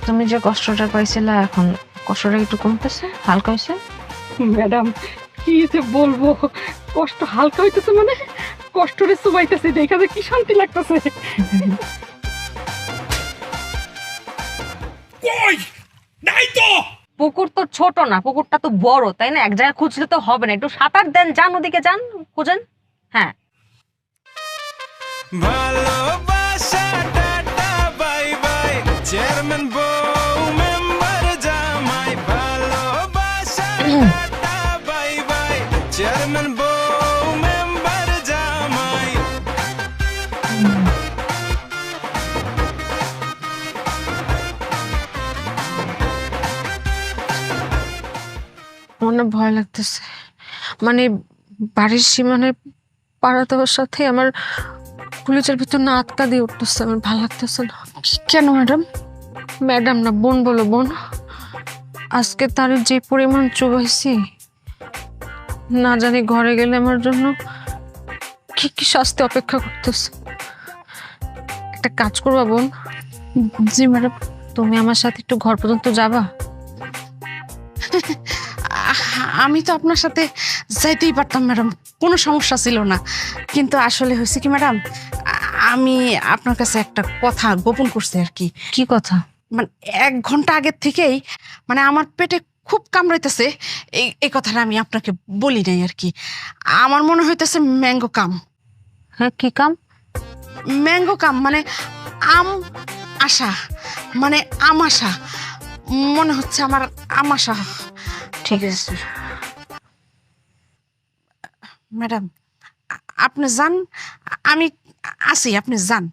তুমি যে কষ্টটা পাইছিলে এখন কষ্টটা একটু কমতেছে, হালকা হয়েছে? ম্যাডাম কি যে বলবো, কষ্ট হালকা হইতেছে মানে কষ্টরে চুবাইতেছে, দেখা যায় কি শান্তি লাগতেছে। কই নাই তো। পুকুর তো ছোট না, পুকুরটা তো বড়, তাই না? এক জায়গায় খুঁজলে তো হবে না, একটু সাঁতার দেন, যান ওদিকে যান, খুঁজেন। হ্যাঁ ভালোবাসা টাটা বাই বাই চেয়ারম্যান বউ মেম্বার জামাই ভালোবাসা টাটা বাই বাই চেয়ারম্যান বউ মেম্বার জামাই মনে ভয় লাগতেছে, মানে বাড়ির সীমানায় পাড়া দেওয়ার সাথে আমার কলিজার ভিতর না আটকা দিয়ে উঠতেছে, আমার ভালো লাগতেছে না। কেন ম্যাডাম? ম্যাডাম না, বোন বলো বোন। আজকে তার যে পরিমাণ চুবাইছি, না জানি ঘরে গেলে আমার জন্য কি কি শাস্তি অপেক্ষা করতেছে। একটা কাজ করবা বোন, জি ম্যাডাম। তুমি আমার সাথে একটু ঘর পর্যন্ত যাবা? আমি তো আপনার সাথে যাইতেই পারতাম ম্যাডাম, কোনো সমস্যা ছিল না, কিন্তু আসলে হয়েছে কি ম্যাডাম, আমি আপনার কাছে একটা কথা গোপন করছি আর কি। কি কথা? মানে 1 ঘন্টা আগের থেকেই মানে আমার পেটে খুব কামড়াইতেছে, এই কথাটা আমি আপনাকে বলি নাই আর কি। আমার মনে হইতেছে ম্যাঙ্গো কাম। হ্যাঁ, কি কাম? ম্যাঙ্গো কাম মানে আম আশা, মানে আমাশা, মনে হচ্ছে আমার আমাশা। ঠিক আছে, ম্যাডাম আপনি যান, আমি আসি, আপনি যান।